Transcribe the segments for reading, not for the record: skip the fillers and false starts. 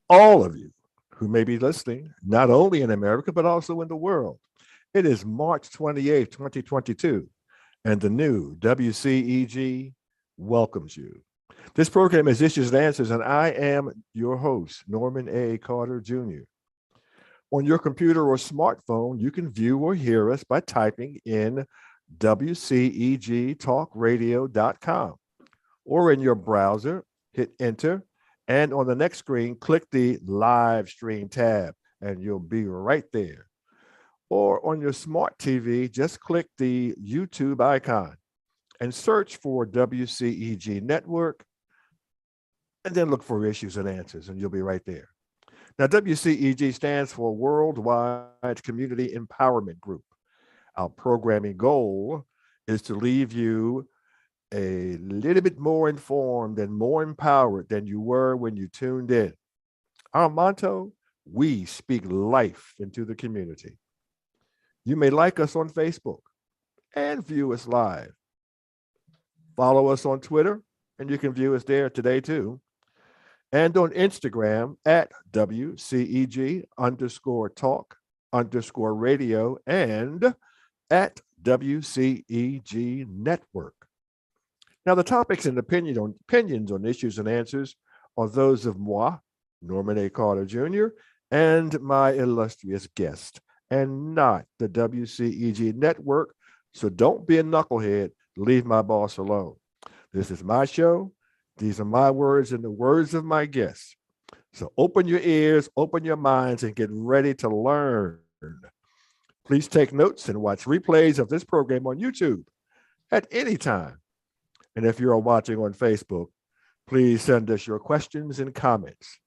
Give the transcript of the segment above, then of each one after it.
all of you who may be listening, not only in America, but also in the world. It is March 28th, 2022, and the new WCEG welcomes you. This program is Issues and Answers, and I am your host, Norman A. Carter Jr. On your computer or smartphone, you can view or hear us by typing in WCEGTalkRadio.com, or in your browser, hit enter, and on the next screen, click the live stream tab, and you'll be right there. Or on your smart TV, just click the YouTube icon and search for WCEG Network, and then look for Issues and Answers, and you'll be right there. Now, WCEG stands for Worldwide Community Empowerment Group. Our programming goal is to leave you a little bit more informed and more empowered than you were when you tuned in. Our motto: we speak life into the community. You may like us on Facebook and view us live. Follow us on Twitter, and you can view us there today too. And on Instagram at WCEG_talk_radio and at WCEG Network. Now, the topics and opinions on Issues and Answers are those of moi, Norman A. Carter Jr., and my illustrious guest, and not the WCEG Network. So don't be a knucklehead. Leave my boss alone. This is my show. These are my words and the words of my guests. So open your ears, open your minds, and get ready to learn. Please take notes and watch replays of this program on YouTube at any time. And if you're watching on Facebook, please send us your questions and comments.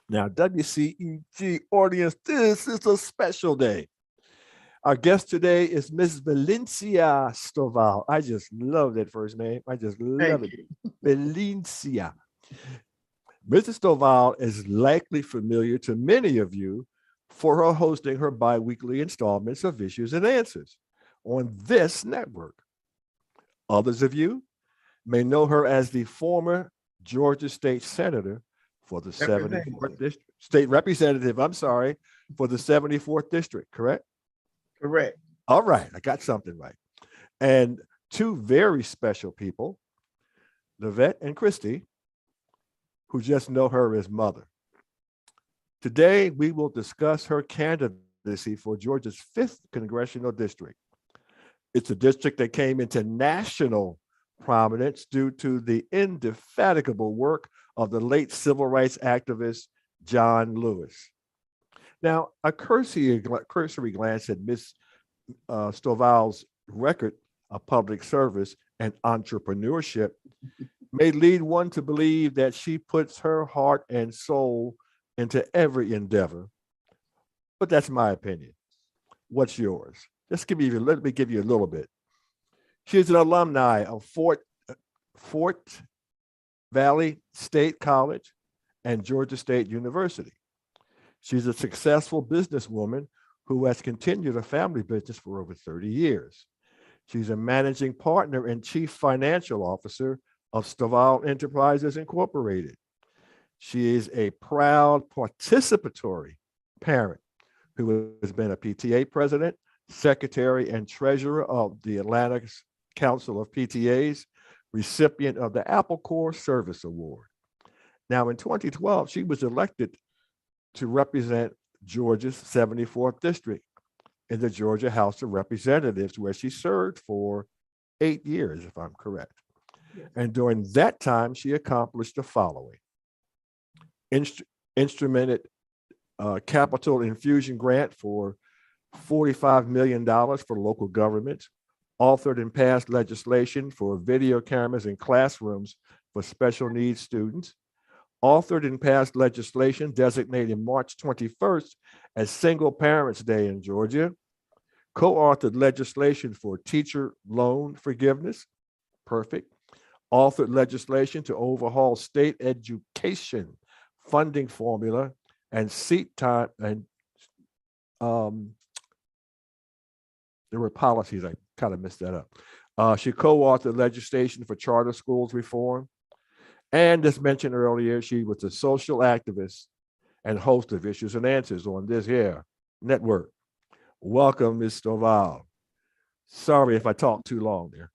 Now, WCEG audience, this is a special day. Our guest today is Miss Valencia Stovall. I just love that first name. I just love it. Valencia. Mrs. Stovall is likely familiar to many of you for her hosting her biweekly installments of Issues and Answers on this network. Others of you may know her as the former Georgia State Senator for the 74th District, State Representative, for the 74th District, correct? Correct. All right, I got something right. And two very special people, Livette and Christy, who just know her as mother. Today, we will discuss her candidacy for Georgia's 5th Congressional District. It's a district that came into national prominence due to the indefatigable work of the late civil rights activist John Lewis. Now, a cursory glance at Ms. Stovall's record of public service and entrepreneurship may lead one to believe that she puts her heart and soul into every endeavor. But that's my opinion. What's yours? Let me give you a little bit. She is an alumni of Fort Valley State College and Georgia State University. She's a successful businesswoman who has continued a family business for over 30 years. She's a managing partner and chief financial officer of Stovall Enterprises Incorporated. She is a proud participatory parent who has been a PTA president, secretary, and treasurer of the Atlanta Council of PTAs, recipient of the Apple Core Service Award. Now, in 2012, she was elected to represent Georgia's 74th District in the Georgia House of Representatives, where she served for 8 years, if I'm correct. Yes. And during that time, she accomplished the following. Instrumented capital infusion grant for $45 million for local governments, authored and passed legislation for video cameras in classrooms for special needs students, authored and passed legislation designating March 21st as Single Parents Day in Georgia, co-authored legislation for teacher loan forgiveness, perfect, authored legislation to overhaul state education funding formula and seat time, and there were policies, I kind of messed that up. She co-authored legislation for charter schools reform. And as mentioned earlier, she was a social activist and host of Issues and Answers on this here network. Welcome, Ms. Stovall. Sorry if I talked too long there.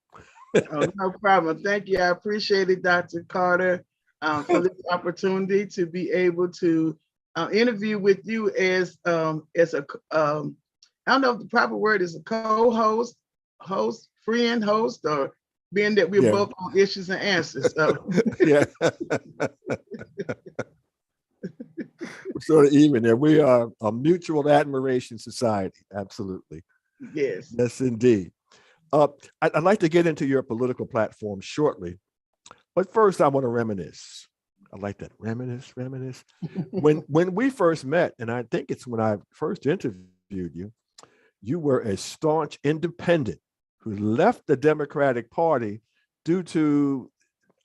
Oh, no problem. Thank you. I appreciate it, Dr. Carter, for this opportunity to be able to interview with you as a, I don't know if the proper word is a co-host, host, friend, host, or being that we're Yeah. both on Issues and Answers. So. Yeah. We're sort of even there. We are a mutual admiration society. Absolutely. Yes. Yes, indeed. I'd like to get into your political platform shortly, but first I want to reminisce. I like that. Reminisce. When we first met, and I think it's when I first interviewed you, you were a staunch independent who left the Democratic Party due to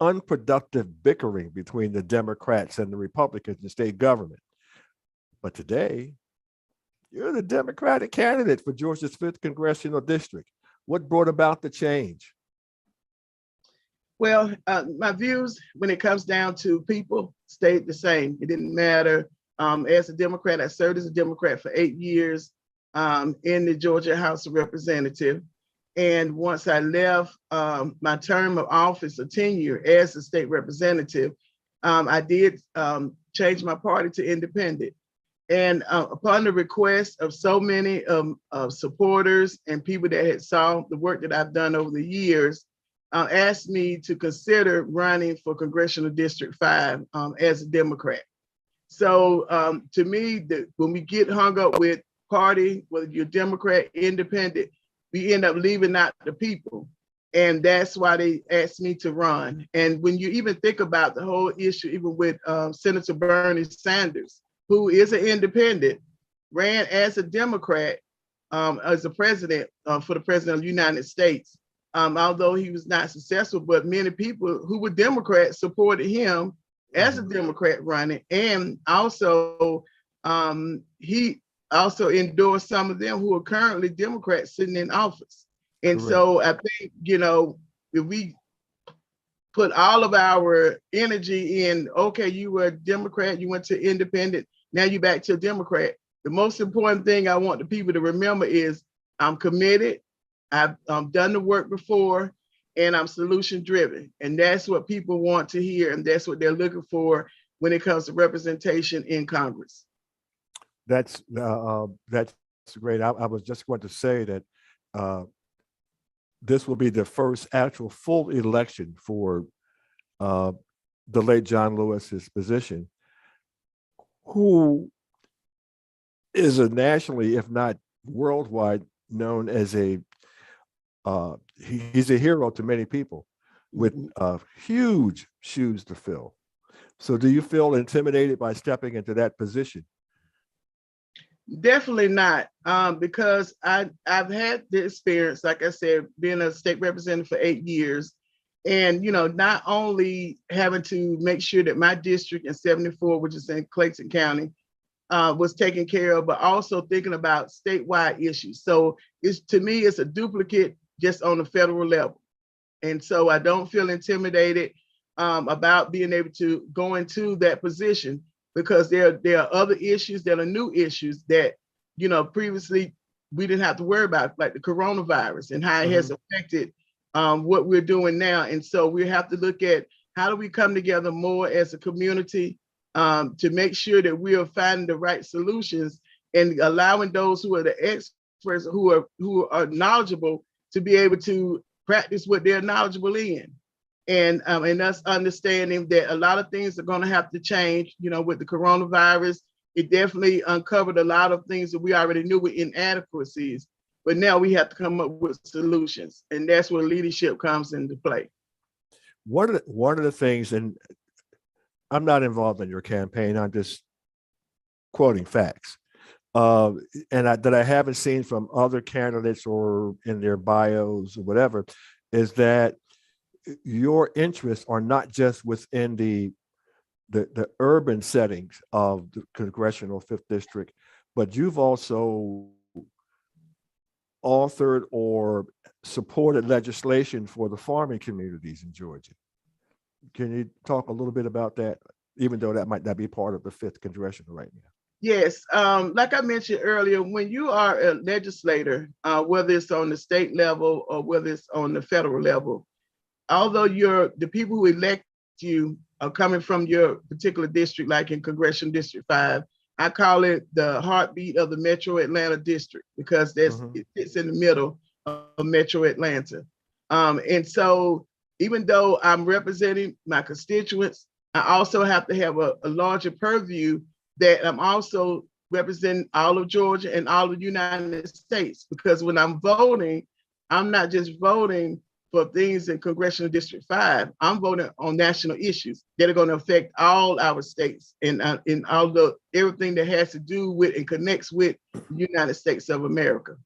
unproductive bickering between the Democrats and the Republicans in state government. But today, you're the Democratic candidate for Georgia's 5th Congressional District. What brought about the change? Well, my views when it comes down to people stayed the same. It didn't matter. As a Democrat, I served as a Democrat for 8 years in the Georgia House of Representatives. And once I left my term of office or tenure as a state representative, I did change my party to independent. And upon the request of so many supporters and people that had saw the work that I've done over the years, asked me to consider running for Congressional District 5 as a Democrat. So to me, when we get hung up with party, whether you're Democrat, independent, we end up leaving out the people. And that's why they asked me to run. And when you even think about the whole issue, even with Senator Bernie Sanders, who is an independent, ran as a Democrat as a president for the president of the United States. Although he was not successful, but many people who were Democrats supported him as a Democrat running. And also, he also endorsed some of them who are currently Democrats sitting in office. And Correct. So I think, if we put all of our energy in, okay, you were a Democrat, you went to independent, now you're back to a Democrat. The most important thing I want the people to remember is I'm committed, I've done the work before, and I'm solution driven. And that's what people want to hear. And that's what they're looking for when it comes to representation in Congress. That's great. I was just going to say that this will be the first actual full election for the late John Lewis's position, who is a nationally, if not worldwide, known as he's a hero to many people with huge shoes to fill. So do you feel intimidated by stepping into that position? Definitely not, because I've had the experience, like I said, being a state representative for 8 years, and not only having to make sure that my district in 74, which is in Clayton County, was taken care of, but also thinking about statewide issues. So to me, it's a duplicate just on the federal level, and so I don't feel intimidated about being able to go into that position, because there are other issues that are new issues that, previously we didn't have to worry about, like the coronavirus and how it has affected what we're doing now. And so we have to look at how do we come together more as a community to make sure that we are finding the right solutions and allowing those who are the experts, who are knowledgeable, to be able to practice what they're knowledgeable in. And us understanding that a lot of things are going to have to change, with the coronavirus. It definitely uncovered a lot of things that we already knew were inadequacies, but now we have to come up with solutions. And that's where leadership comes into play. One of the things, and I'm not involved in your campaign, I'm just quoting facts, that I haven't seen from other candidates or in their bios or whatever, is that your interests are not just within the urban settings of the Congressional 5th District, but you've also authored or supported legislation for the farming communities in Georgia. Can you talk a little bit about that? even though that might not be part of the 5th Congressional right now. Yes, like I mentioned earlier, when you are a legislator, whether it's on the state level or whether it's on the federal level, although the people who elect you are coming from your particular district, like in Congressional District 5, I call it the heartbeat of the Metro Atlanta district because it fits in the middle of Metro Atlanta. And so even though I'm representing my constituents, I also have to have a larger purview that I'm also representing all of Georgia and all of the United States, because when I'm voting, I'm not just voting for things in Congressional District 5. I'm voting on national issues that are going to affect all our states and all the everything that has to do with and connects with the United States of America.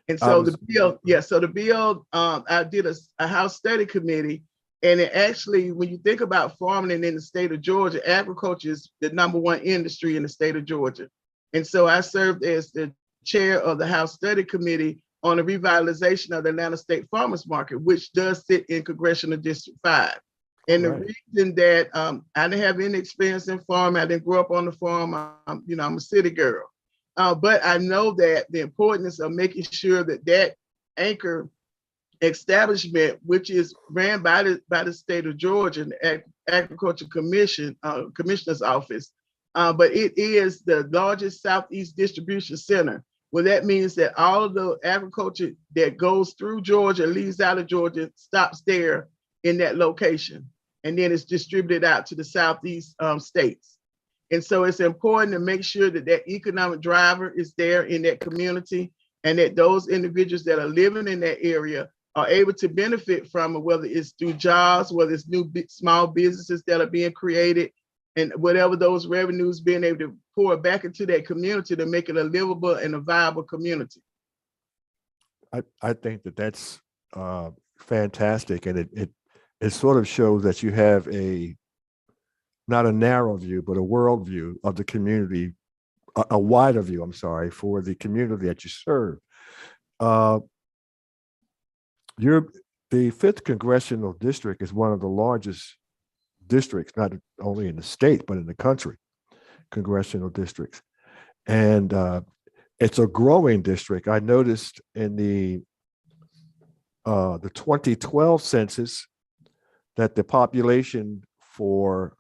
And so the bill, I did a House Study Committee. And it actually, when you think about farming in the state of Georgia, agriculture is the #1 industry in the state of Georgia. And so I served as the chair of the House Study Committee on the revitalization of the Atlanta State Farmers Market, which does sit in Congressional District 5. And the reason that I didn't have any experience in farming, I didn't grow up on the farm, I'm a city girl. But I know that the importance of making sure that anchor establishment, which is ran by the state of Georgia, the Agriculture Commission, Commissioner's Office, but it is the largest Southeast distribution center. Well, that means that all of the agriculture that goes through Georgia, leaves out of Georgia, stops there in that location, and then it's distributed out to the Southeast states. And so it's important to make sure that economic driver is there in that community, and that those individuals that are living in that area are able to benefit from it, whether it's through jobs, whether it's new small businesses that are being created, and whatever those revenues being able to pour back into that community to make it a livable and a viable community. I think that's fantastic, and it sort of shows that you have not a narrow view, but a world view of the community, a wider view, I'm sorry, for the community that you serve. The 5th Congressional District is one of the largest districts, not only in the state, but in the country, congressional districts. And it's a growing district. I noticed in the 2012 census that the population for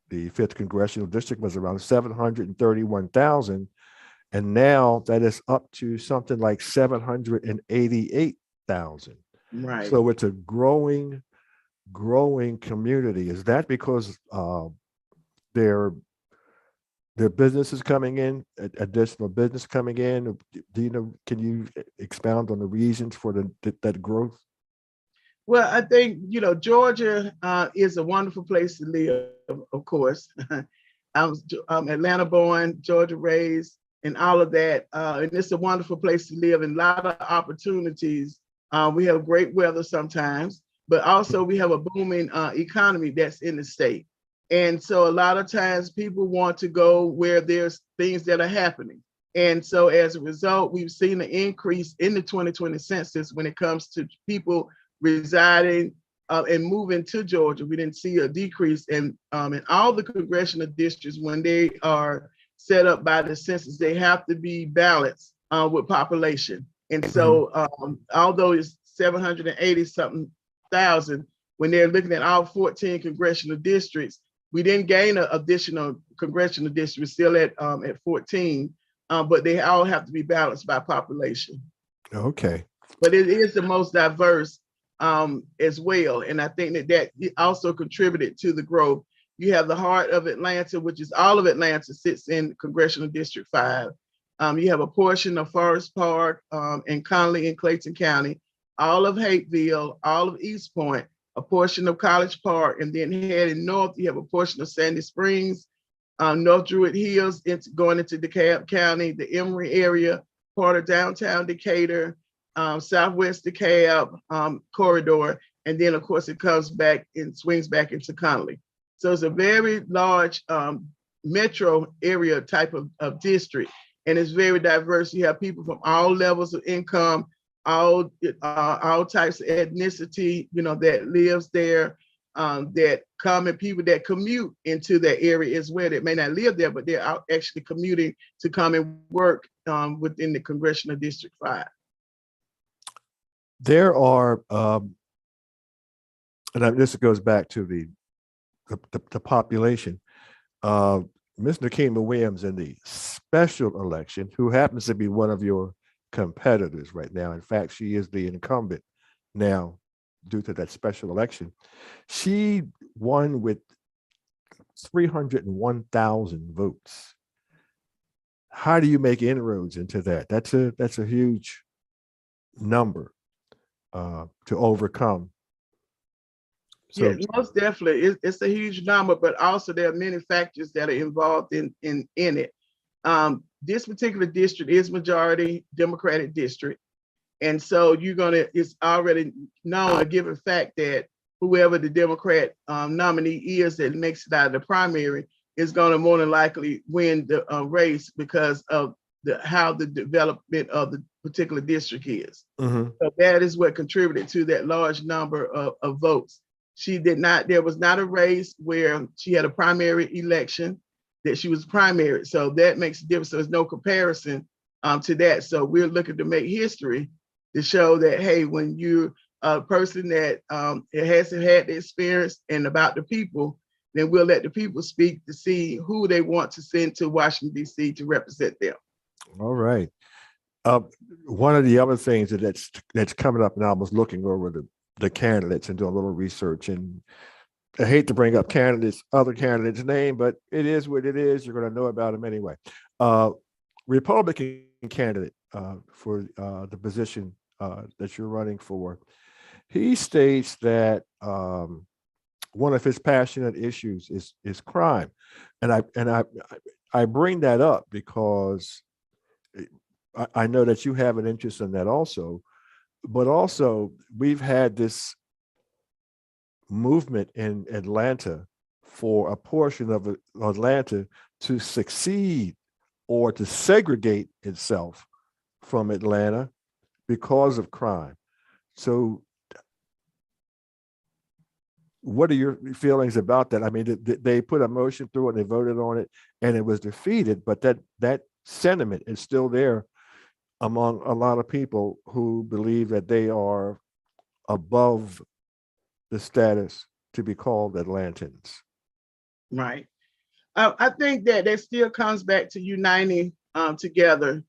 the 5th Congressional District was around 731,000. And now that is up to something like 788,000. Right. So it's a growing community. Is that because their businesses coming in, additional business coming in? Can you expound on the reasons for that growth? Well, I think, Georgia is a wonderful place to live, of course. I'm Atlanta born, Georgia raised, and all of that. And it's a wonderful place to live and a lot of opportunities. We have great weather sometimes, but also we have a booming economy that's in the state. And so a lot of times people want to go where there's things that are happening. And so as a result, we've seen an increase in the 2020 census when it comes to people residing and moving to Georgia. We didn't see a decrease in all the congressional districts. When they are set up by the census, they have to be balanced with population. And so although it's 780 something thousand, when they're looking at all 14 congressional districts, we didn't gain an additional congressional district, still at 14, but they all have to be balanced by population. Okay. But it is the most diverse as well. And I think that also contributed to the growth. You have the heart of Atlanta, which is all of Atlanta sits in Congressional District 5. You have a portion of Forest Park and Conley in Clayton County, all of Hapeville, all of East Point, a portion of College Park, and then heading north, you have a portion of Sandy Springs, North Druid Hills, going into DeKalb County, the Emory area, part of downtown Decatur, Southwest DeKalb corridor, and then of course it comes back and swings back into Conley. So it's a very large metro area type of district, and it's very diverse. You have people from all levels of income, all types of ethnicity, that lives there, that common people that commute into that area as well, that may not live there, but they're out actually commuting to come and work within the Congressional District 5. There are, this goes back to the population. Ms. Nakima Williams in the special election, who happens to be one of your competitors right now. In fact, she is the incumbent now due to that special election. She won with 301,000 votes. How do you make inroads into that? That's a huge number to overcome. So, yeah, most definitely. It's a huge number, but also there are many factors that are involved in it. This particular district is majority Democratic district. And so it's already known, a given fact, that whoever the Democrat nominee is that makes it out of the primary is going to more than likely win the race because of how the development of the particular district is. mm-hmm. So that is what contributed to that large number of votes. There was not a race where she had a primary election that she was primary. So that makes a difference. So there's no comparison to that. So we're looking to make history to show that, hey, when you're a person that hasn't had the experience and about the people, then we'll let the people speak to see who they want to send to Washington, D.C. to represent them. All right. One of the other things that's coming up now, I was looking over the candidates and doing a little research, and I hate to bring up other candidates' name, but it is what it is. You're going to know about them anyway. Republican candidate for the position that you're running for, he states that one of his passionate issues is crime, and I bring that up because I know that you have an interest in that also, but also we've had this movement in Atlanta for a portion of Atlanta to succeed or to segregate itself from Atlanta because of crime. So what are your feelings about that? I mean, they put a motion through and they voted on it and it was defeated, but that sentiment is still there among a lot of people who believe that they are above the status to be called Atlantans. Right. I think that still comes back to uniting together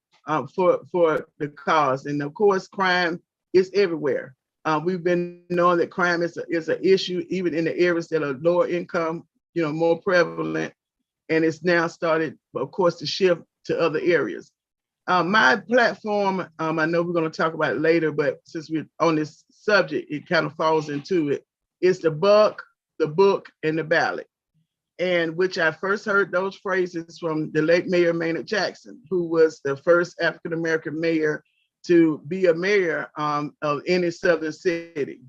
for the cause. And of course, crime is everywhere. We've been knowing that crime is an issue even in the areas that are lower income, more prevalent. And it's now started, of course, to shift to other areas. My platform, I know we're going to talk about it later, but since we're on this subject, it kind of falls into it. It's the buck, the book, and the ballot. And which I first heard those phrases from the late Mayor Maynard Jackson, who was the first African-American mayor to be a mayor of any southern city.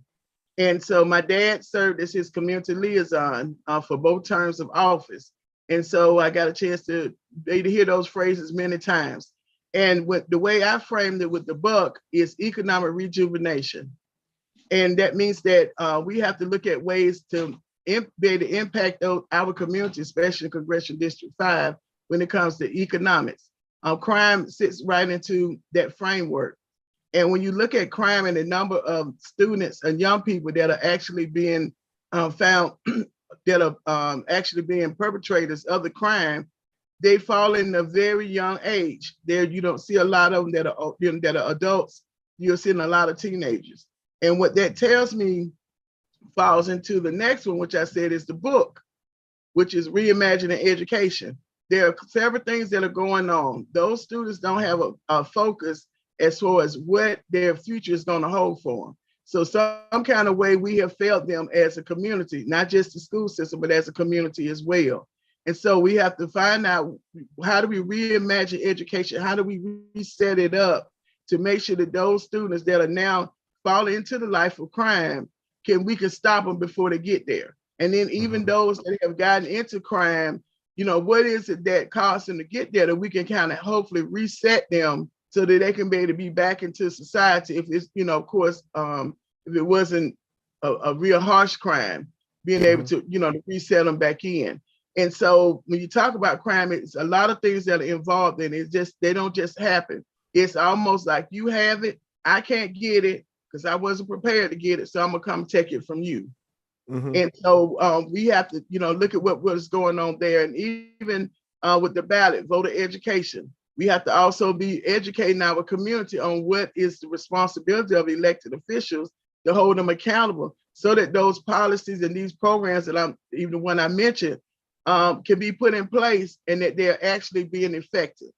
And so my dad served as his community liaison for both terms of office. And so I got a chance to hear those phrases many times. And the way I framed it with the buck is economic rejuvenation. And that means that we have to look at ways to be able to impact our community, especially Congressional District 5, when it comes to economics. Crime sits right into that framework. And when you look at crime and the number of students and young people that are actually being found, that are actually being perpetrators of the crime, they fall in a very young age. There, you don't see a lot of them that are adults. You're seeing a lot of teenagers. And what that tells me falls into the next one, which I said is the book, which is Reimagining Education. There are several things that are going on. Those students don't have a focus as far as what their future is going to hold for them. So some kind of way we have failed them as a community, not just the school system, but as a community as well. And so we have to find out, how do we reimagine education? How do we reset it up to make sure that those students that are now falling into the life of crime, we can stop them before they get there? And then even those that have gotten into crime, what is it that caused them to get there, that we can kind of hopefully reset them so that they can be able to be back into society if it's, of course, if it wasn't a real harsh crime. being able to, to resell them back in. And so when you talk about crime, it's a lot of things that are involved in it. It's just, they don't just happen. It's almost like you have it, I can't get it because I wasn't prepared to get it. So I'm gonna come take it from you. And so we have to, look at what is going on there. And even with the ballot, voter education, we have to also be educating our community on what is the responsibility of elected officials to hold them accountable so that those policies and these programs that even the one I mentioned, can be put in place and that they're actually being effective.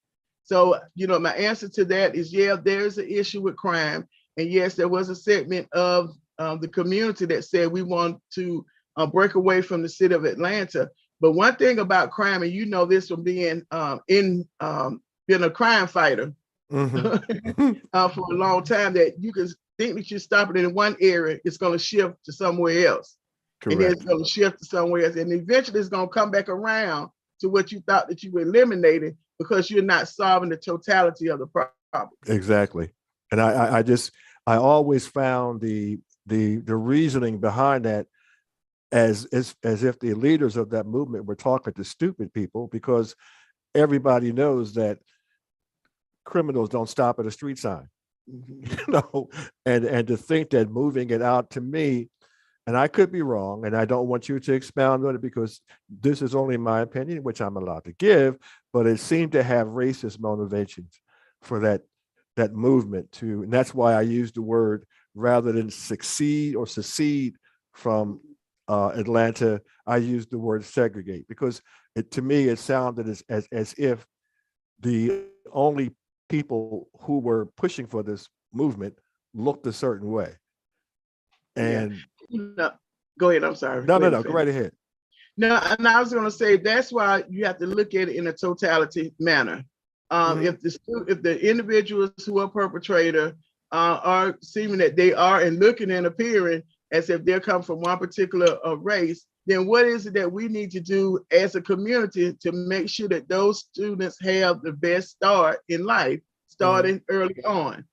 So, my answer to that is, yeah, there's an issue with crime. And yes, there was a segment of the community that said we want to break away from the city of Atlanta. But one thing about crime, and this from being being a crime fighter for a long time, that you can think that you stop it in one area, it's going to shift to somewhere else. Correct. And then it's going to shift to somewhere else. And eventually it's going to come back around to what you thought that you were eliminating because you're not solving the totality of the problem. Exactly. And I always found the reasoning behind that as if the leaders of that movement were talking to stupid people, because everybody knows that criminals don't stop at a street sign. And to think that moving it out, to me, and I could be wrong, and I don't want you to expound on it because this is only my opinion, which I'm allowed to give, but it seemed to have racist motivations for that movement too. And that's why I use the word, rather than succeed or secede from Atlanta, I use the word segregate, because to me, it sounded as if the only people who were pushing for this movement looked a certain way. And go ahead. I'm sorry. No, go right ahead. No, and I was going to say that's why you have to look at it in a totality manner. If the individuals who are perpetrator are seeming that they are and looking and appearing as if they're come from one particular race, then what is it that we need to do as a community to make sure that those students have the best start in life, starting early on?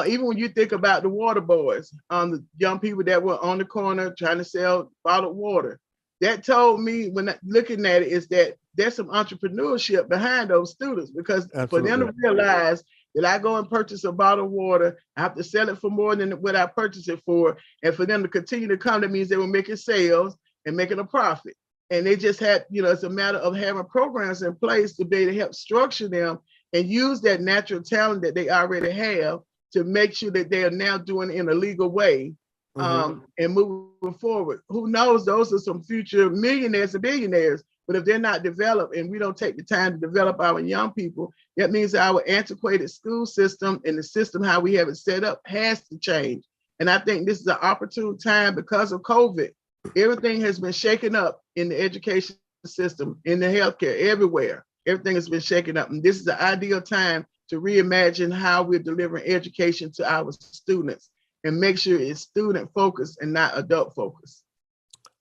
Even when you think about the water boys, the young people that were on the corner trying to sell bottled water, that told me, when looking at it, is that there's some entrepreneurship behind those students, because for them to realize that I go and purchase a bottle of water, I have to sell it for more than what I purchased it for. And for them to continue to come, that means they were making sales and making a profit. And they just had, it's a matter of having programs in place to be able to help structure them and use that natural talent that they already have to make sure that they are now doing it in a legal way, and moving forward. Who knows, those are some future millionaires and billionaires, but if they're not developed and we don't take the time to develop our young people, that means our antiquated school system and the system, how we have it set up, has to change. And I think this is an opportune time because of COVID. Everything has been shaken up in the education system, in the healthcare, everywhere. Everything has been shaken up. And this is the ideal time to reimagine how we're delivering education to our students and make sure it's student focused and not adult focused.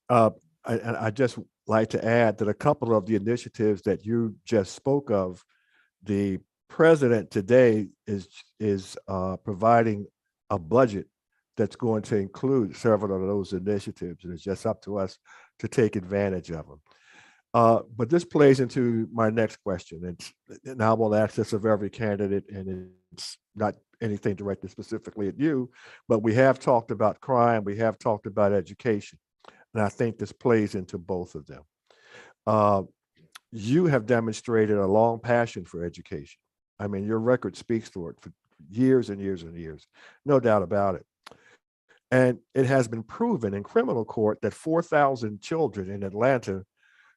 I just like to add that a couple of the initiatives that you just spoke of, the president today is providing a budget that's going to include several of those initiatives, and it's just up to us to take advantage of them. But this plays into my next question. It's novel access of every candidate, and it's not anything directed specifically at you, but we have talked about crime, we have talked about education, and I think this plays into both of them. You have demonstrated a long passion for education. I mean, your record speaks for it for years and years and years, no doubt about it. And it has been proven in criminal court that 4,000 children in Atlanta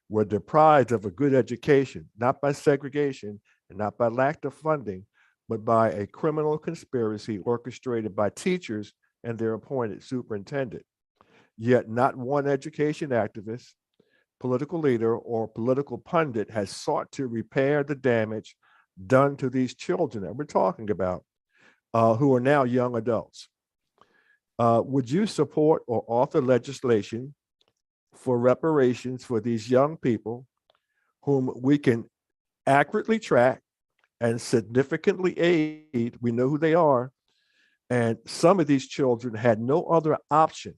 were deprived of a good education, not by segregation and not by lack of funding, but by a criminal conspiracy orchestrated by teachers and their appointed superintendent. Yet not one education activist, political leader, or political pundit has sought to repair the damage done to these children that we're talking about, who are now young adults. Would you support or author legislation for reparations for these young people whom we can accurately track and significantly aid? We know who they are. And some of these children had no other option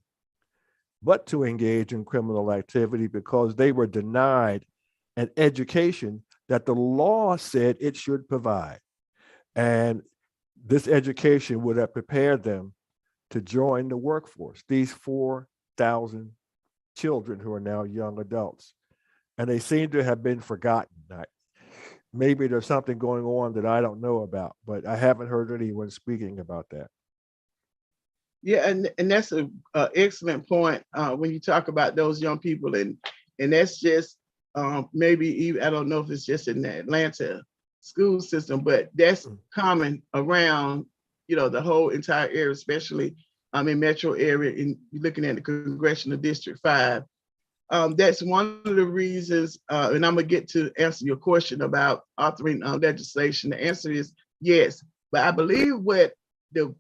but to engage in criminal activity because they were denied an education that the law said it should provide. And this education would have prepared them to join the workforce, these 4,000 children who are now young adults. And they seem to have been forgotten. Maybe there's something going on that I don't know about, but I haven't heard anyone speaking about that. Yeah, and that's a excellent point when you talk about those young people, and that's just maybe even, I don't know if it's just in the Atlanta school system, but that's common around the whole entire area, especially in metro area. And you're looking at the Congressional District 5. That's one of the reasons, and I'm gonna get to answer your question about authoring legislation. The answer is yes, but I believe what the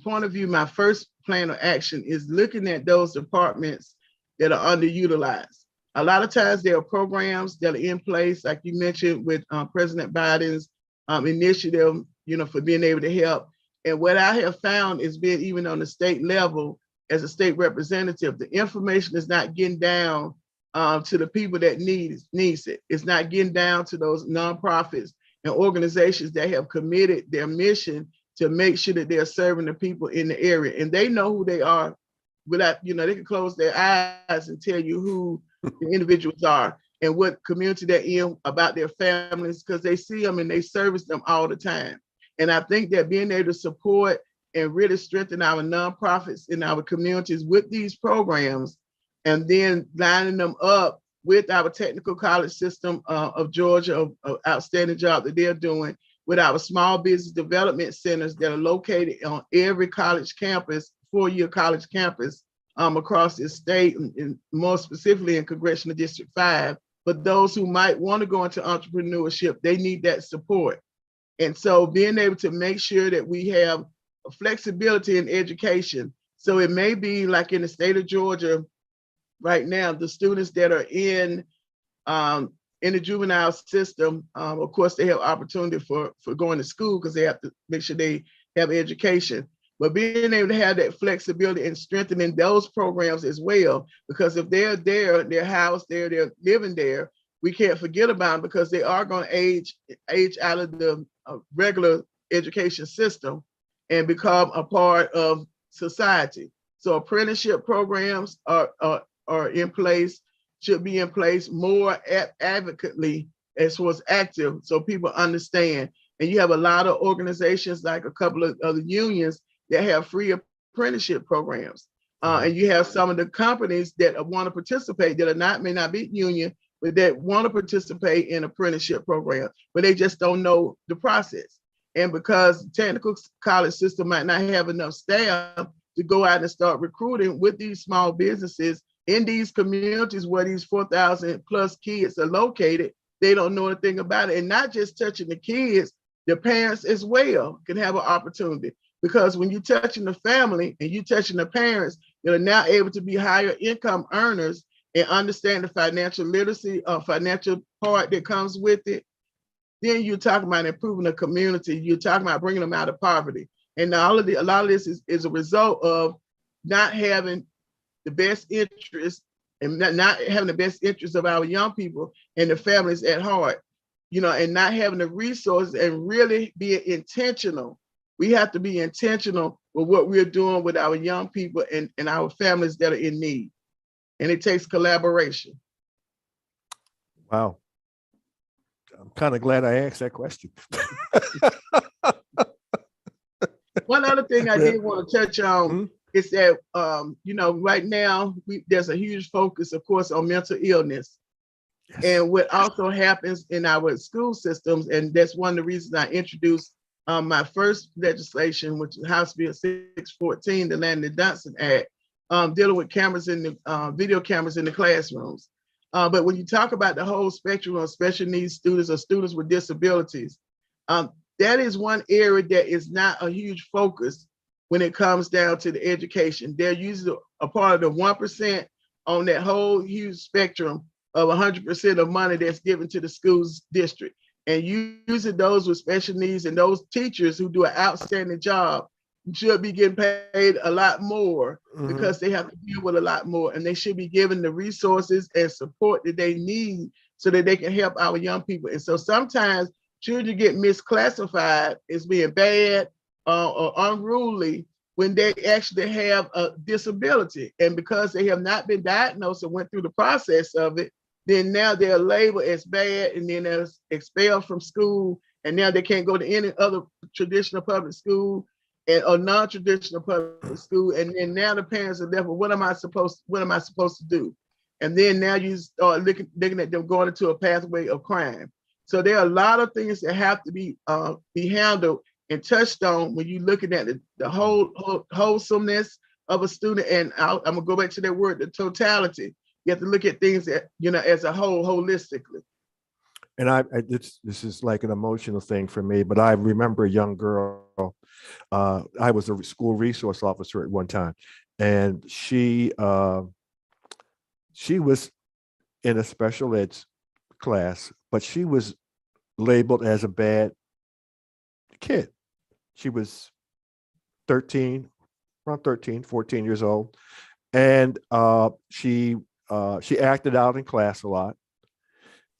point of view, my first plan of action is looking at those departments that are underutilized. A lot of times there are programs that are in place, like you mentioned with President Biden's initiative, for being able to help. And what I have found is being even on the state level, as a state representative, the information is not getting down to the people that needs it. It's not getting down to those nonprofits and organizations that have committed their mission to make sure that they're serving the people in the area. And they know who they are without, they can close their eyes and tell you who the individuals are and what community they're in, about their families, because they see them and they service them all the time. And I think that being able to support and really strengthen our nonprofits in our communities with these programs, and then lining them up with our technical college system of Georgia, of outstanding job that they're doing, with our small business development centers that are located on every college campus, 4-year college campus across the state, and more specifically in Congressional District 5. But those who might want to go into entrepreneurship, they need that support. And so being able to make sure that we have flexibility in education. So it may be like in the state of Georgia right now, the students that are in the juvenile system, of course, they have opportunity for going to school because they have to make sure they have education. But being able to have that flexibility and strengthening those programs as well, because if they're there, they're housed there, they're living there, we can't forget about them because they are going to age out of the regular education system and become a part of society. So apprenticeship programs are in place, should be in place more advocately as well as active, so people understand. And you have a lot of organizations, like a couple of other unions, that have free apprenticeship programs. And you have some of the companies that want to participate that may not be union, but that want to participate in apprenticeship programs, but they just don't know the process. And because the technical college system might not have enough staff to go out and start recruiting with these small businesses in these communities where these 4,000 plus kids are located, they don't know anything about it. And not just touching the kids, the parents as well can have an opportunity. Because when you're touching the family and you're touching the parents that are now able to be higher income earners and understand the financial literacy, financial part that comes with it, then you're talking about improving the community. You're talking about bringing them out of poverty. And a lot of this is a result of not having the best interest and not having the best interest of our young people and the families at heart, and not having the resources and really being intentional. We have to be intentional with what we're doing with our young people and our families that are in need. And it takes collaboration. Wow. I'm kind of glad I asked that question. One other thing I did want to touch on is that, right now there's a huge focus, of course, on mental illness. Yes. And what also happens in our school systems, and that's one of the reasons I introduced my first legislation, which is House Bill 614, the Landon Johnson Act, dealing with cameras in the video cameras in the classrooms. But when you talk about the whole spectrum of special needs students or students with disabilities, that is one area that is not a huge focus when it comes down to the education. They're usually a part of the 1% on that whole huge spectrum of 100% of money that's given to the schools district. And using those with special needs and those teachers who do an outstanding job should be getting paid a lot more Mhm. because they have to deal with a lot more, and they should be given the resources and support that they need so that they can help our young people. And so sometimes children get misclassified as being bad or unruly when they actually have a disability. And because they have not been diagnosed and went through the process of it, then now they're labeled as bad, and then they're expelled from school, and now they can't go to any other traditional public school or non-traditional public school. And then now the parents are left with, what am I supposed to do? And then now you start looking at them going into a pathway of crime. So there are a lot of things that have to be handled and touched on when you're looking at the whole wholesomeness of a student. And I'm gonna go back to that word, the totality. You have to look at things that, as a whole, holistically. And this is like an emotional thing for me, but I remember a young girl. I was a school resource officer at one time, and she was in a special ed class, but she was labeled as a bad kid. She was 13, around 13, 14 years old. And she acted out in class a lot.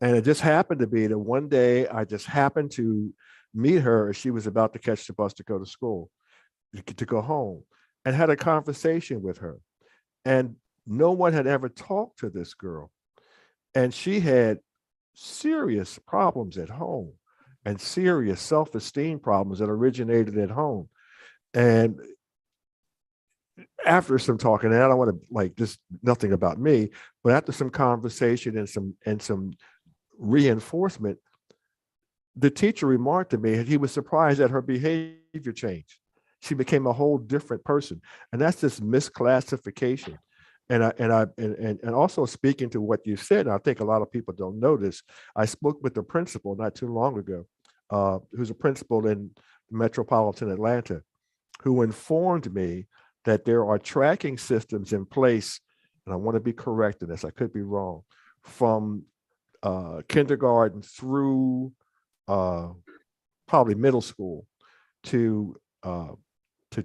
And it just happened to be that one day I just happened to meet her as she was about to catch the bus to go to school, to go home, and had a conversation with her. And no one had ever talked to this girl. And she had serious problems at home and serious self-esteem problems that originated at home. And after some talking, and I don't want to like just nothing about me, but after some conversation and some reinforcement, the teacher remarked to me, and he was surprised that her behavior changed. She became a whole different person, and that's this misclassification. And also speaking to what you said, I think a lot of people don't know this. I spoke with the principal not too long ago, who's a principal in metropolitan Atlanta, who informed me that there are tracking systems in place, and I want to be correct in this, I could be wrong, from kindergarten through probably middle school to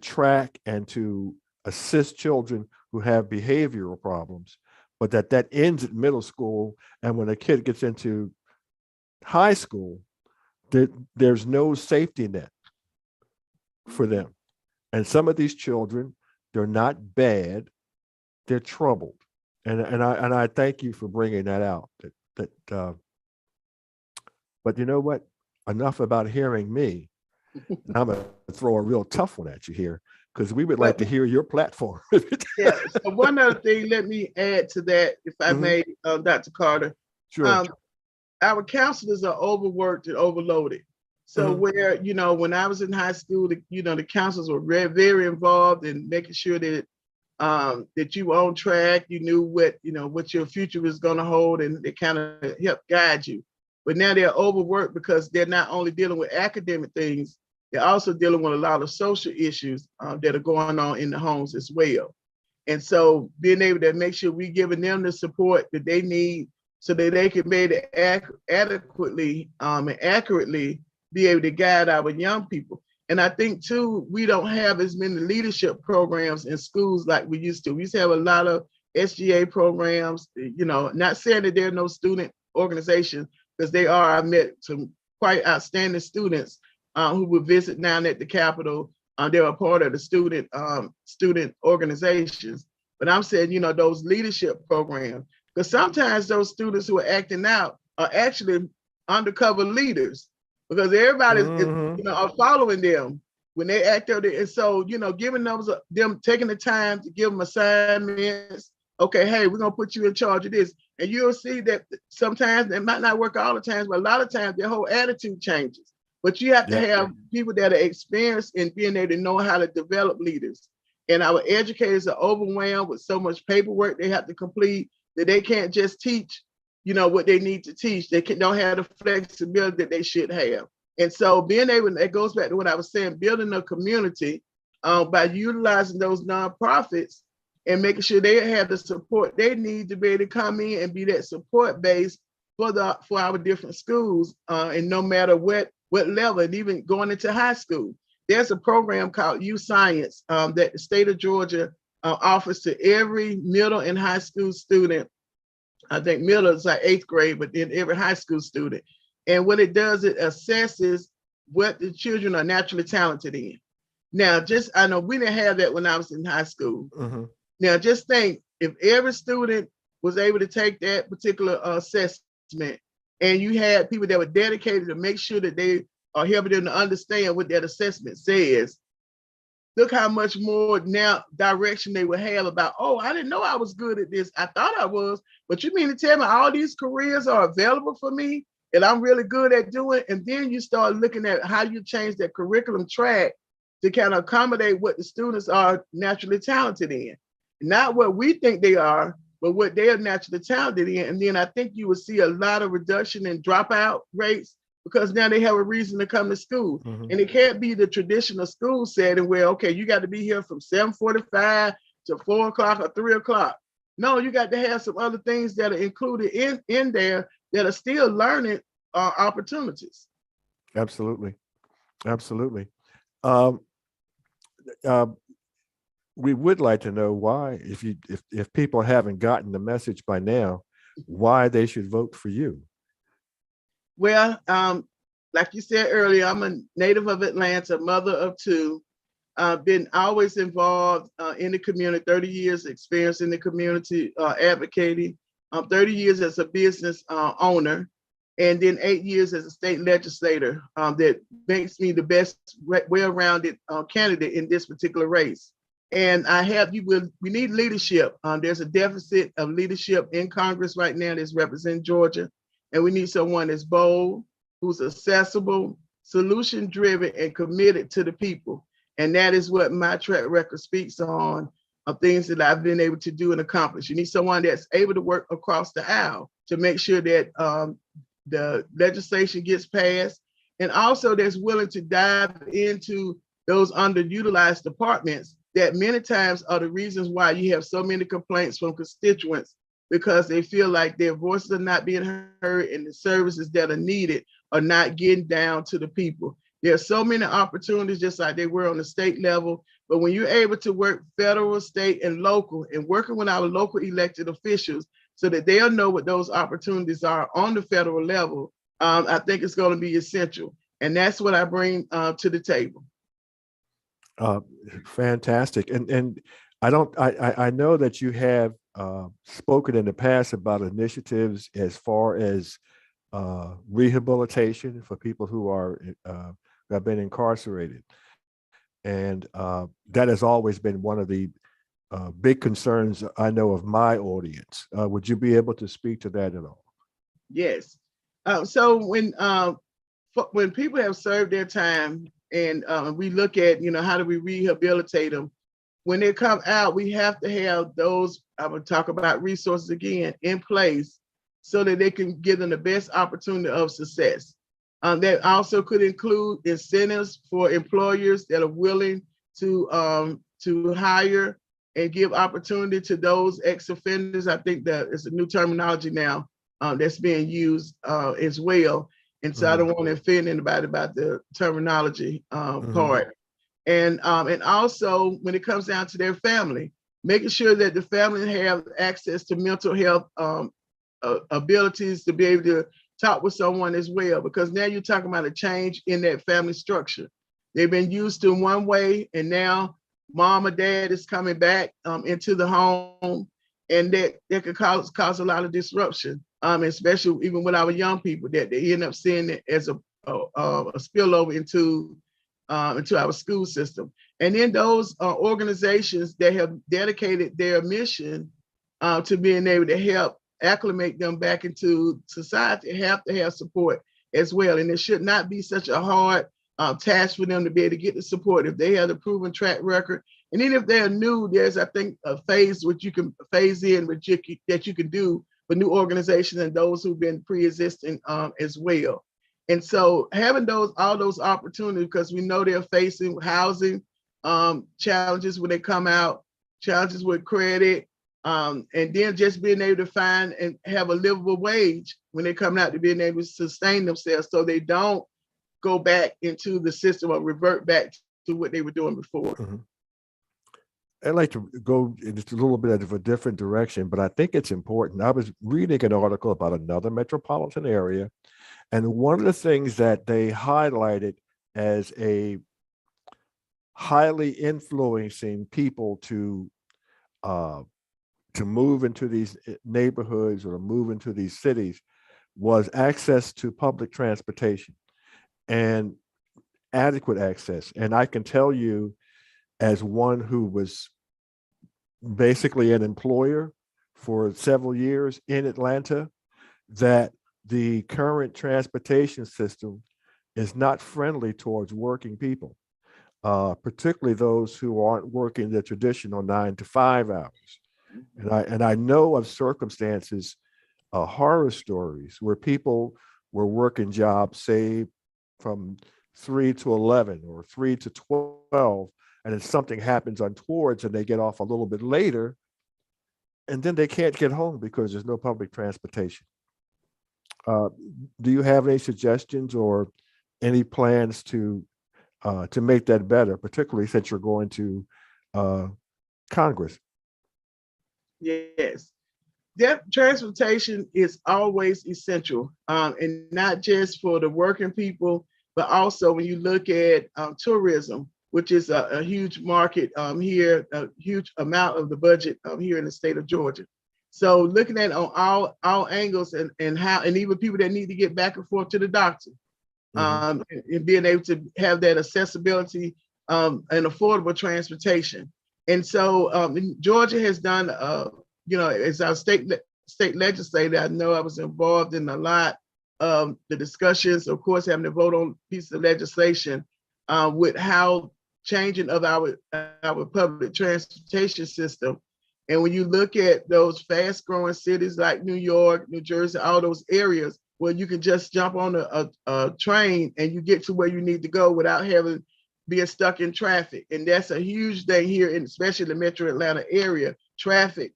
track and to assist children who have behavioral problems, but that ends at middle school. And when a kid gets into high school, there's no safety net for them. And some of these children, they're not bad, they're troubled. And I thank you for bringing that out. But you know what? Enough about hearing me. And I'm going to throw a real tough one at you here, because we would like to hear your platform. Yeah. So one other thing, let me add to that, if I may, Dr. Carter. Sure. Our counselors are overworked and overloaded. So where, when I was in high school, the counselors were very involved in making sure that that you were on track, you knew what your future was going to hold, and they kind of helped guide you. But now they're overworked because they're not only dealing with academic things, they're also dealing with a lot of social issues that are going on in the homes as well. And so being able to make sure we're giving them the support that they need so that they can be able to adequately and accurately be able to guide our young people. And I think too, we don't have as many leadership programs in schools like we used to. We used to have a lot of SGA programs, not saying that there are no student organizations, because they are. I met some quite outstanding students who would visit down at the Capitol. They were part of the student organizations. But I'm saying, those leadership programs, because sometimes those students who are acting out are actually undercover leaders, because everybody is are following them when they act out there. And so, giving them taking the time to give them assignments. Okay, hey, we're gonna put you in charge of this. And you'll see that sometimes it might not work all the times, but a lot of times their whole attitude changes. But you have to have people that are experienced in being able to know how to develop leaders. And our educators are overwhelmed with so much paperwork they have to complete that they can't just teach, what they need to teach. They don't have the flexibility that they should have. And so being able, that goes back to what I was saying, building a community by utilizing those nonprofits and making sure they have the support they need to be able to come in and be that support base for our different schools, and no matter what level, and even going into high school. there's a program called U Science that the state of Georgia offers to every middle and high school student. I think middle is like 8th grade, but then every high school student. And what it does, it assesses what the children are naturally talented in. Now, I know we didn't have that when I was in high school. Mm-hmm. Now, just think if every student was able to take that particular assessment, and you had people that were dedicated to make sure that they are helping them to understand what that assessment says, look how much more now direction they would have about, oh, I didn't know I was good at this. I thought I was, but you mean to tell me all these careers are available for me and I'm really good at doing? And then you start looking at how you change that curriculum track to kind of accommodate what the students are naturally talented in. Not what we think they are, but what they are naturally talented in. And then I think you will see a lot of reduction in dropout rates because now they have a reason to come to school. Mm-hmm. And it can't be the traditional school setting where, okay, you got to be here from 7:45 to 4 o'clock or 3 o'clock. No, you got to have some other things that are included in there that are still learning opportunities. Absolutely. Absolutely. We would like to know why, if people haven't gotten the message by now, why they should vote for you. Well, like you said earlier, I'm a native of Atlanta, mother of two. Been always involved in the community, 30 years experience in the community advocating, 30 years as a business owner, and then 8 years as a state legislator. That makes me the best well-rounded candidate in this particular race. And we need leadership. There's a deficit of leadership in Congress right now that's representing Georgia. And we need someone that's bold, who's accessible, solution-driven, and committed to the people. And that is what my track record speaks on, of things that I've been able to do and accomplish. You need someone that's able to work across the aisle to make sure that the legislation gets passed, and also that's willing to dive into those underutilized departments that many times are the reasons why you have so many complaints from constituents, because they feel like their voices are not being heard and the services that are needed are not getting down to the people. There are so many opportunities, just like they were on the state level, but when you're able to work federal, state, and local, and working with our local elected officials so that they'll know what those opportunities are on the federal level, I think it's going to be essential. And that's what I bring to the table. Fantastic. And I know that you have spoken in the past about initiatives as far as rehabilitation for people who have been incarcerated. And that has always been one of the big concerns I know of my audience. Would you be able to speak to that at all? Yes. So when people have served their time and we look at, how do we rehabilitate them? When they come out, we have to have those, I'm going to talk about resources again, in place so that they can give them the best opportunity of success. That also could include incentives for employers that are willing to hire and give opportunity to those ex-offenders. I think that it's a new terminology now that's being used as well. And so I don't want to offend anybody about the terminology part. And also when it comes down to their family, making sure that the family have access to mental health abilities to be able to talk with someone as well, because now you're talking about a change in that family structure. They've been used to one way, and now mom or dad is coming back into the home, and that could cause a lot of disruption, especially even with our young people, that they end up seeing it as a spillover into our school system. And then those organizations that have dedicated their mission to being able to help acclimate them back into society have to have support as well. And it should not be such a hard task for them to be able to get the support if they have a proven track record. And even if they're new, there's, I think, a phase which you can phase in, that you can do for new organizations and those who've been pre-existing as well. And so having all those opportunities, because we know they're facing housing challenges when they come out, challenges with credit, and then just being able to find and have a livable wage when they come out, to being able to sustain themselves so they don't go back into the system or revert back to what they were doing before. Mhm. I'd like to go in just a little bit of a different direction, but I think it's important. I was reading an article about another metropolitan area, and one of the things that they highlighted as a highly influencing people uh, to move into these neighborhoods or to move into these cities was access to public transportation and adequate access. And I can tell you, as one who was basically an employer for several years in Atlanta, that the current transportation system is not friendly towards working people, particularly those who aren't working the traditional 9 to 5 hours. And I know of circumstances, horror stories where people were working jobs, say from 3 to 11 or 3 to 12, and then something happens untowards and they get off a little bit later, and then they can't get home because there's no public transportation. Uh, do you have any suggestions or any plans to make that better, particularly since you're going to uh, Congress? Yes. Transportation is always essential, and not just for the working people, but also when you look at tourism, which is a huge market here, a huge amount of the budget here in the state of Georgia. So looking at on all angles and how, and even people that need to get back and forth to the doctor, and being able to have that accessibility and affordable transportation. And so Georgia has done, as our state legislator, I know I was involved in a lot of the discussions, of course, having to vote on pieces of legislation with how changing of our public transportation system. And when you look at those fast growing cities like New York, New Jersey, all those areas where you can just jump on a train and you get to where you need to go without being stuck in traffic. And that's a huge thing here, especially the metro Atlanta area. Traffic,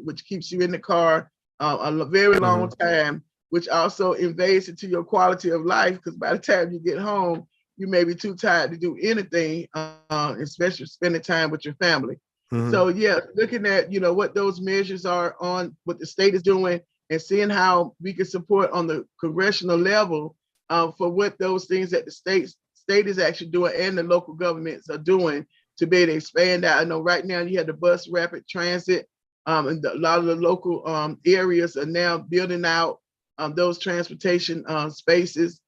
which keeps you in the car a very long time, which also invades into your quality of life, because by the time you get home, you may be too tired to do anything, especially spending time with your family. So yeah, looking at what those measures are on what the state is doing and seeing how we can support on the congressional level for what those things that the state is actually doing and the local governments are doing to be able to expand out. I know right now you have the bus rapid transit, and a lot of the local areas are now building out those transportation spaces.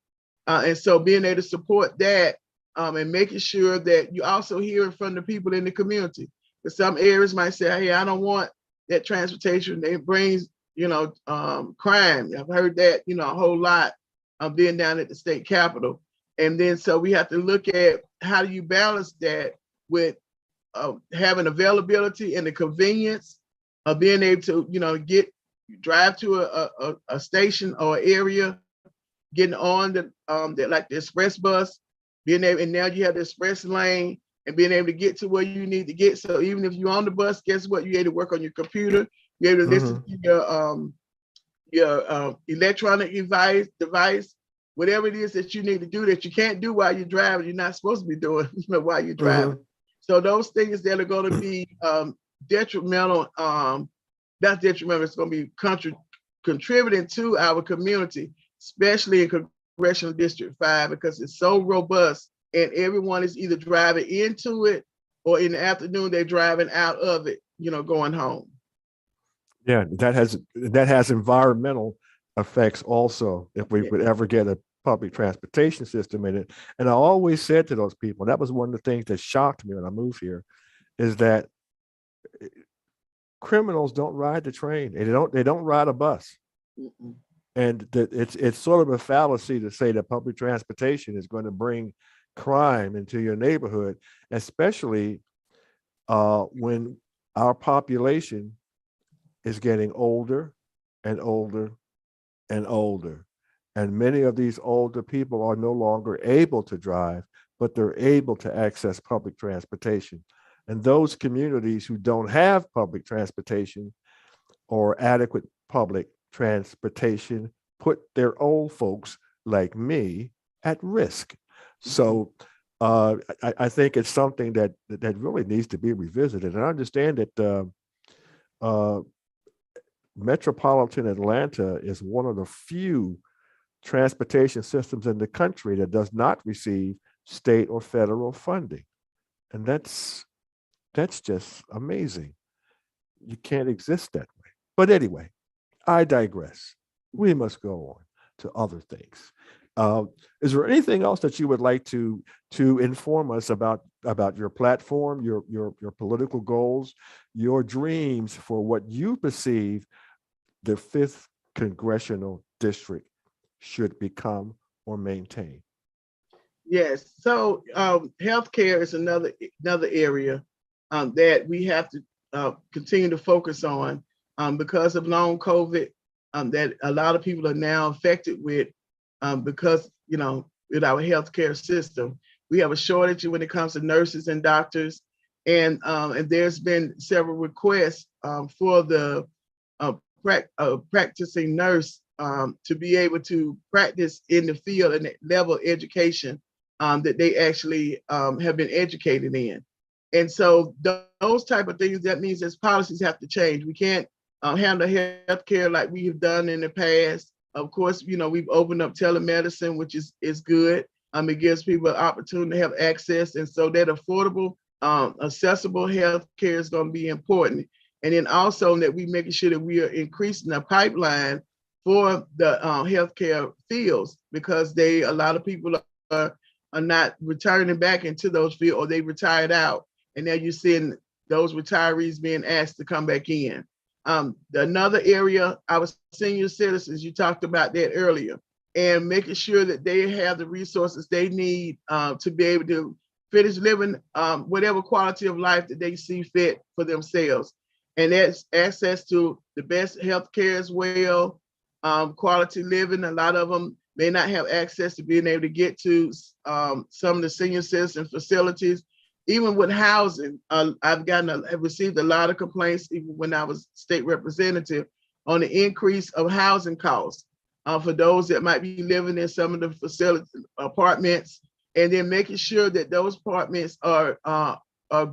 And so being able to support that and making sure that you also hear from the people in the community. Because some areas might say, hey, I don't want that transportation. It brings, crime. I've heard that, a whole lot being down at the state capitol. And then so we have to look at how do you balance that with having availability and the convenience of being able to, drive to a station or area, getting on the express bus, being able, and now you have the express lane and being able to get to where you need to get. So even if you're on the bus, guess what? You're able to work on your computer. You're able to listen to your electronic device, whatever it is that you need to do that you can't do while you're driving. You're not supposed to be doing while you're driving. So those things that are going to be detrimental, not detrimental, it's going to be contributing to our community, especially in Congressional District 5, because it's so robust and everyone is either driving into it or in the afternoon, they're driving out of it, going home. Yeah, that has environmental effects also, if we would ever get a public transportation system in it. And I always said to those people, and that was one of the things that shocked me when I moved here, is that criminals don't ride the train and they don't ride a bus. And that it's sort of a fallacy to say that public transportation is going to bring crime into your neighborhood, especially when our population is getting older and older and older. And many of these older people are no longer able to drive, but they're able to access public transportation. And those communities who don't have public transportation or adequate public transportation put their old folks like me at risk. So I think it's something that really needs to be revisited. And I understand that metropolitan Atlanta is one of the few transportation systems in the country that does not receive state or federal funding. And that's just amazing. You can't exist that way. But anyway, I digress. We must go on to other things. Is there anything else that you would like to inform us about your platform, your political goals, your dreams for what you perceive the 5th Congressional District should become or maintain? Yes. So healthcare is another area that we have to continue to focus on because of long COVID that a lot of people are now affected with because, with our healthcare system. We have a shortage when it comes to nurses and doctors. And there's been several requests for the practicing nurse to be able to practice in the field and the level of education that they actually have been educated in. And so those type of things, that means as policies have to change. We can't handle healthcare like we have done in the past. Of course, we've opened up telemedicine, which is good. It gives people an opportunity to have access. And so that affordable, accessible healthcare is going to be important. And then also that we making sure that we are increasing the pipeline for the healthcare fields, because a lot of people are not returning back into those fields, or they retired out. And now you're seeing those retirees being asked to come back in. Another area, our senior citizens, you talked about that earlier, and making sure that they have the resources they need to be able to finish living whatever quality of life that they see fit for themselves. And that's access to the best healthcare as well, quality living. A lot of them may not have access to being able to get to some of the senior citizen facilities. Even with housing, I've received a lot of complaints, even when I was state representative, on the increase of housing costs for those that might be living in some of the facility apartments, and then making sure that those apartments are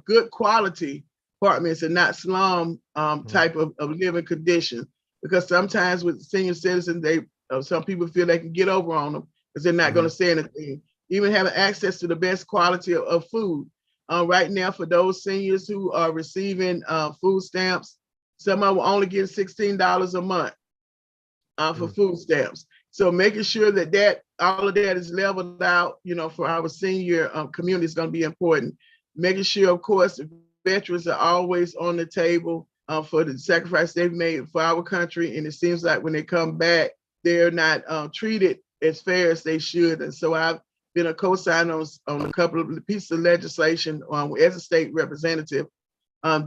good quality apartments and not slum type of living conditions. Because sometimes with senior citizens, some people feel they can get over on them because they're not going to say anything. Even having access to the best quality of food. Right now, for those seniors who are receiving food stamps, some of them only get $16 a month for food stamps. So making sure that all of that is leveled out, for our senior community is going to be important. Making sure, of course, the veterans are always on the table for the sacrifice they've made for our country. And it seems like when they come back, they're not treated as fair as they should. And so I've been a co-signer on a couple of pieces of legislation as a state representative,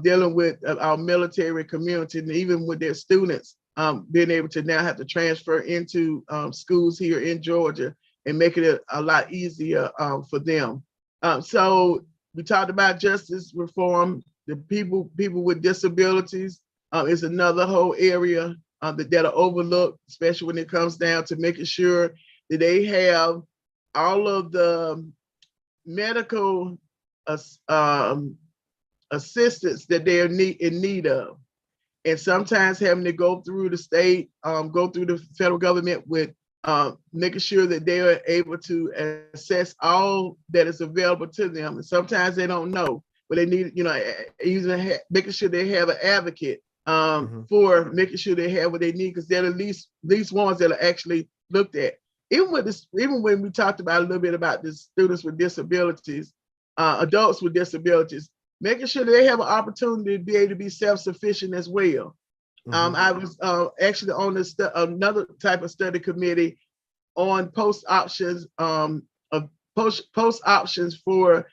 dealing with our military community, and even with their students being able to now have to transfer into schools here in Georgia, and making it a lot easier for them. So we talked about justice reform. The people with disabilities is another whole area that are overlooked, especially when it comes down to making sure that they have all of the medical assistance that they are in need of. And sometimes having to go through the state, go through the federal government with making sure that they are able to assess all that is available to them. And sometimes they don't know, but they need, even making sure they have an advocate for making sure they have what they need, because they're the least ones that are actually looked at. Even when we talked about a little bit about the students with disabilities, adults with disabilities, making sure they have an opportunity to be able to be self-sufficient as well. I was actually on another type of study committee on post options for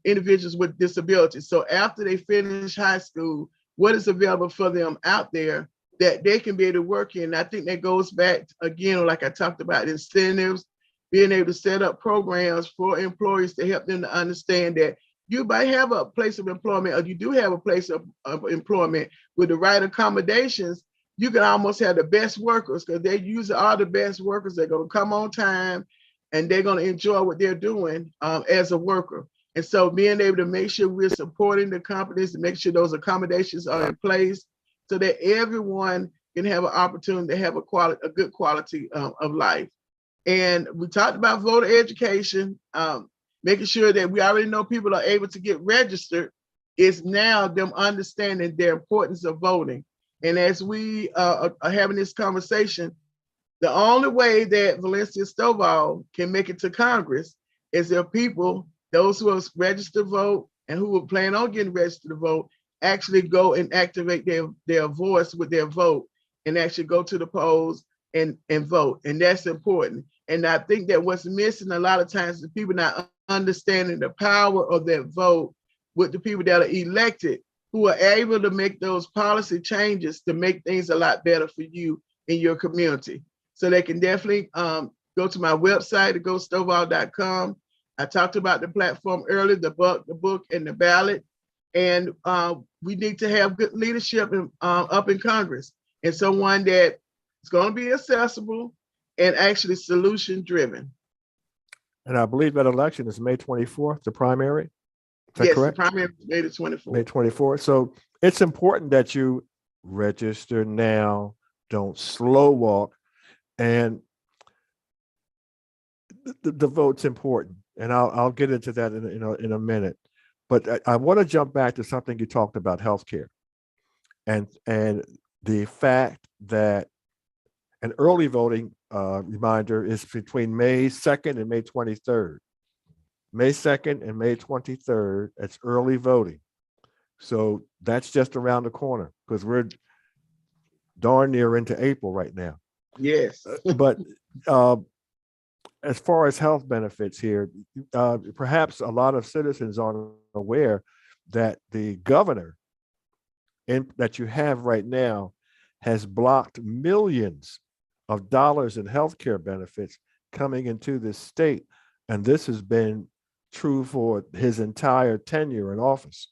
individuals with disabilities. So after they finish high school, what is available for them out there that they can be able to work in? I think that goes back again, like I talked about, incentives, being able to set up programs for employers to help them to understand that you might have a place of employment, or you do have a place of employment with the right accommodations. You can almost have the best workers, because they usually are the best workers. They're going to come on time. and they're going to enjoy what they're doing as a worker. And so being able to make sure we're supporting the companies to make sure those accommodations are in place so that everyone can have an opportunity to have a good quality of life. And we talked about voter education, making sure that we already know people are able to get registered. It's now them understanding the importance of voting. And as we are having this conversation, the only way that Valencia Stovall can make it to Congress is if people, those who are registered to vote and who will plan on getting registered to vote, actually go and activate their voice with their vote and actually go to the polls and vote. And that's important. And I think that what's missing a lot of times is people not understanding the power of their vote with the people that are elected, who are able to make those policy changes to make things a lot better for you in your community. So they can definitely go to my website, gostovall.com. I talked about the platform earlier, the book and the ballot. And we need to have good leadership up in Congress, and someone that is going to be accessible and actually solution driven. And I believe that election is May 24th, the primary. Is that yes, correct? The primary is May the 24th. May 24th. So it's important that you register now, don't slow walk. And the vote's important. And I'll get into that in a minute. But I want to jump back to something you talked about, healthcare, and the fact that an early voting reminder is between May 2nd and May 23rd. May 2nd and May 23rd, it's early voting. So that's just around the corner because we're darn near into April right now. Yes. But as far as health benefits here, perhaps a lot of citizens aren't aware that the governor that you have right now has blocked millions of dollars in healthcare benefits coming into this state. And this has been true for his entire tenure in office.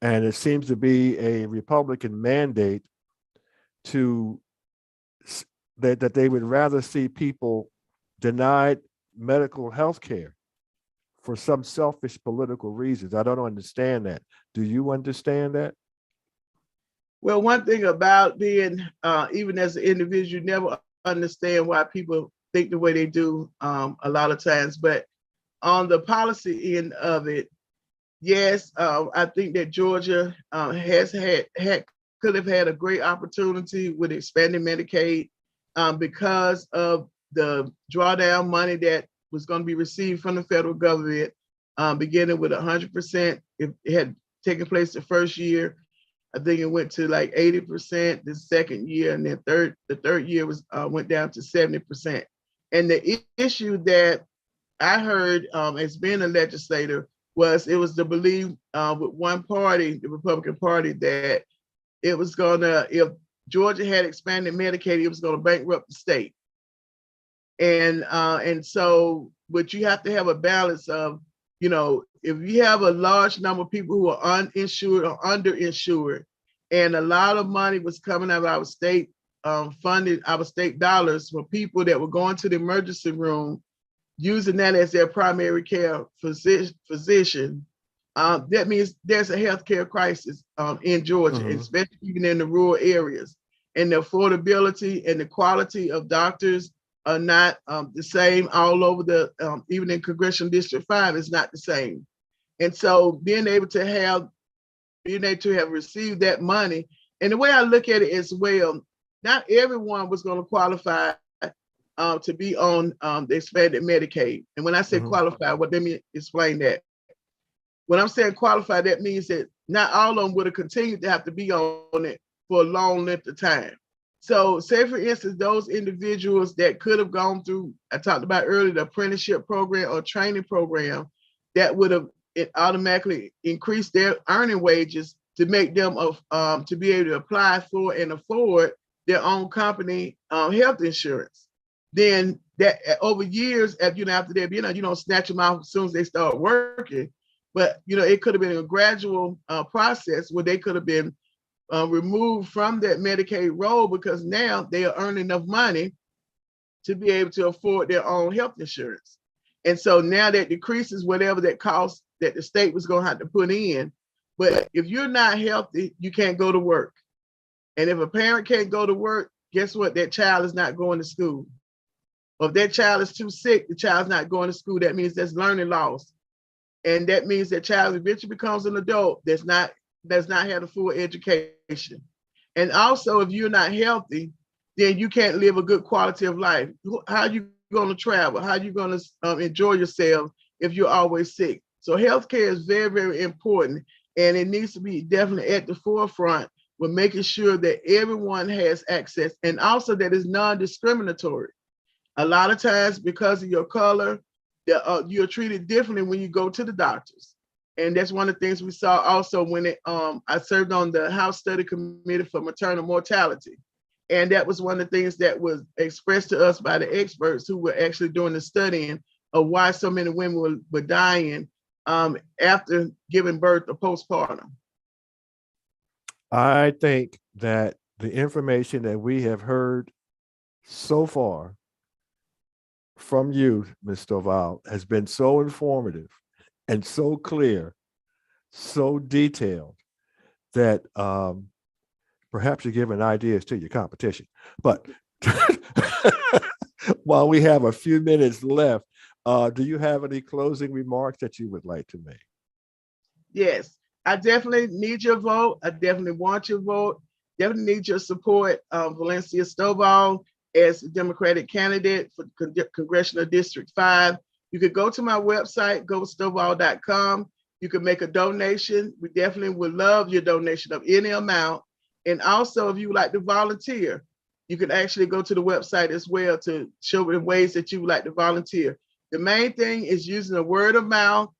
And it seems to be a Republican mandate that they would rather see people denied medical health care for some selfish political reasons. I don't understand that. Do you understand that? Well, one thing about being, even as an individual, you never understand why people think the way they do a lot of times. But on the policy end of it, yes, I think that Georgia could have had a great opportunity with expanding Medicaid because of the drawdown money that was going to be received from the federal government, beginning with 100%. It had taken place the first year. I think it went to like 80% the second year, and then the third year went down to 70%. And the issue that I heard as being a legislator was the belief with one party, the Republican Party, that it was gonna, if Georgia had expanded Medicaid, it was gonna bankrupt the state. And so, but you have to have a balance of, if you have a large number of people who are uninsured or underinsured, and a lot of money was coming out of our state, funded our state dollars for people that were going to the emergency room, using that as their primary care physician, that means there's a healthcare crisis in Georgia, especially even in the rural areas. And the affordability and the quality of doctors are not the same all over even in Congressional District 5 is not the same. And so being able to have received that money, and the way I look at it as well, not everyone was going to qualify to be on the expanded Medicaid. And when I say qualify, what let me explain that. When I'm saying qualify, that means that not all of them would have continued to have to be on it for a long length of time. So say, for instance, those individuals that could have gone through, I talked about earlier, the apprenticeship program or training program, that would have automatically increased their earning wages to make them to be able to apply for and afford their own company health insurance. Then that over years, after that, you don't snatch them out as soon as they start working. But it could have been a gradual process where they could have been removed from that Medicaid role, because now they are earning enough money to be able to afford their own health insurance. And so now that decreases whatever that cost that the state was going to have to put in. But if you're not healthy, you can't go to work. And if a parent can't go to work, guess what? That child is not going to school. Or if that child is too sick, the child's not going to school. That means there's learning loss. And that means that child eventually becomes an adult that's not had a full education. And also, if you're not healthy, then you can't live a good quality of life. How are you going to travel? How are you going to enjoy yourself if you're always sick? So healthcare is very, very important. And it needs to be definitely at the forefront with making sure that everyone has access, and also that it's non-discriminatory. A lot of times, because of your color, you're treated differently when you go to the doctors. And that's one of the things we saw also when I served on the House Study Committee for Maternal Mortality. And that was one of the things that was expressed to us by the experts who were actually doing the studying of why so many women were dying after giving birth or postpartum. I think that the information that we have heard so far from you, Ms. Stovall, has been so informative and so clear, so detailed that perhaps you're giving ideas to your competition. But while we have a few minutes left, do you have any closing remarks that you would like to make? Yes, I definitely need your vote. I definitely want your vote. Definitely need your support. Valencia Stovall as a Democratic candidate for Congressional District 5. You could go to my website, gostovall.com. You can make a donation. We definitely would love your donation of any amount. And also, if you would like to volunteer, you can actually go to the website as well to show the ways that you would like to volunteer. The main thing is using the word of mouth,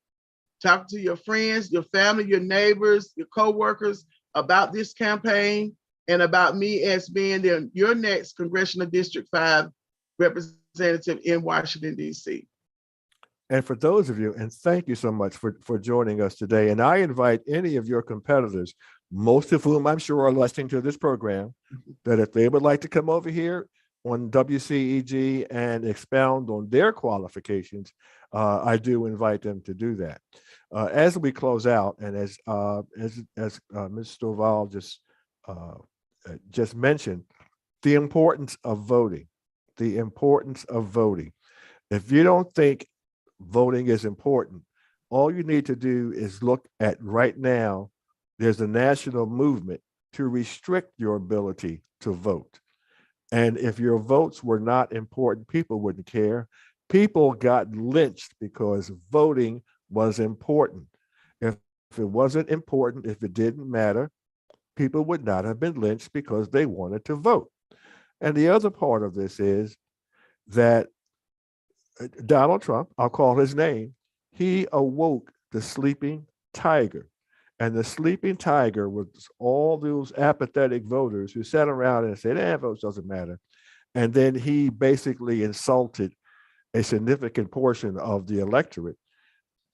talking to your friends, your family, your neighbors, your co-workers about this campaign and about me as being your next Congressional District 5 representative in Washington, D.C. And for those of you, and thank you so much for joining us today. And I invite any of your competitors, most of whom I'm sure are listening to this program, that if they would like to come over here on WCEG and expound on their qualifications, I do invite them to do that. As we close out, and as Ms. Stovall just mentioned, the importance of voting, the importance of voting. If you don't think voting is important, all you need to do is look at right now, there's a national movement to restrict your ability to vote. And if your votes were not important, people wouldn't care. People got lynched because voting was important. If it wasn't important, if it didn't matter, people would not have been lynched because they wanted to vote. And the other part of this is that Donald Trump, I'll call his name, he awoke the sleeping tiger. And the sleeping tiger was all those apathetic voters who sat around and said, votes doesn't matter. And then he basically insulted a significant portion of the electorate.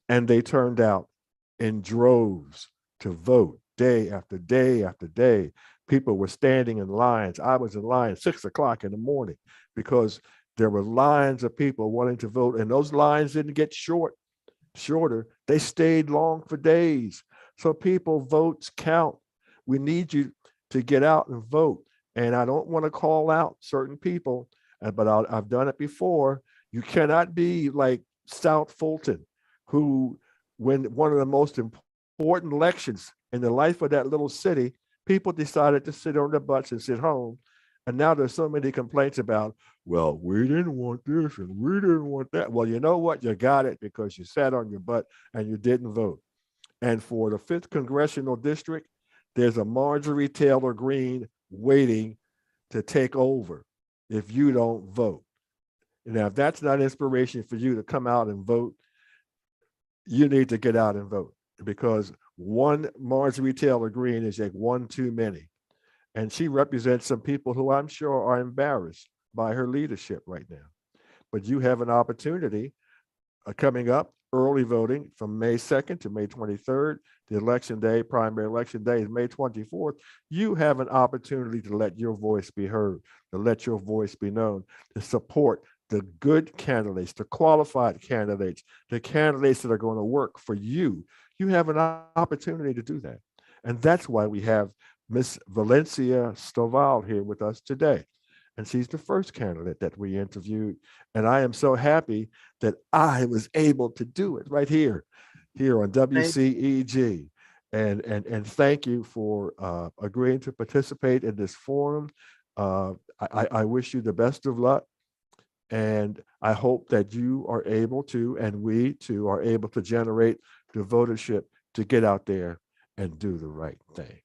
And they turned out in droves to vote day after day after day. People were standing in lines. I was in line 6 o'clock in the morning because there were lines of people wanting to vote, and those lines didn't get shorter. They stayed long for days. So people, votes count. We need you to get out and vote. And I don't want to call out certain people, but I've done it before. You cannot be like South Fulton, who, when one of the most important elections in the life of that little city, people decided to sit on their butts and sit home. And now there's so many complaints about, well, we didn't want this and we didn't want that. Well, you know what? You got it because you sat on your butt and you didn't vote. And for the 5th Congressional District, there's a Marjorie Taylor Greene waiting to take over if you don't vote. Now, if that's not inspiration for you to come out and vote, you need to get out and vote, because one Marjorie Taylor Greene is like one too many. And she represents some people who I'm sure are embarrassed by her leadership right now. But you have an opportunity coming up early voting from May 2nd to May 23rd. The election day, primary election day, is May 24th. You have an opportunity to let your voice be heard, to let your voice be known, to support the good candidates, the qualified candidates, the candidates that are going to work for you. You have an opportunity to do that. And that's why we have Miss Valencia Stovall here with us today. And she's the first candidate that we interviewed. And I am so happy that I was able to do it right here on WCEG. And thank you for agreeing to participate in this forum. I wish you the best of luck. And I hope that you are able to, and we too are able to generate the votership to get out there and do the right thing.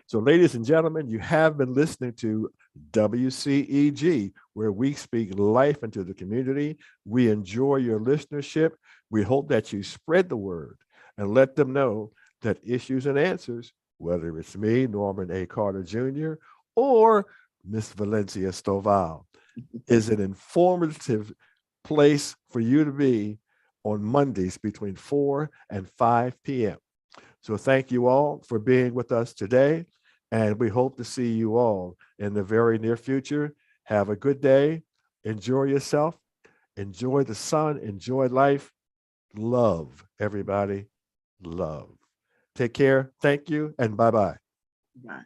So, ladies and gentlemen, you have been listening to WCEG, where we speak life into the community. We enjoy your listenership. We hope that you spread the word and let them know that Issues and Answers, whether it's me, Norman A. Carter Jr., or Miss Valencia Stovall, is an informative place for you to be on Mondays between 4 and 5 p.m. So thank you all for being with us today, and we hope to see you all in the very near future. Have a good day. Enjoy yourself. Enjoy the sun. Enjoy life. Love, everybody. Love. Take care. Thank you, and bye-bye. Bye.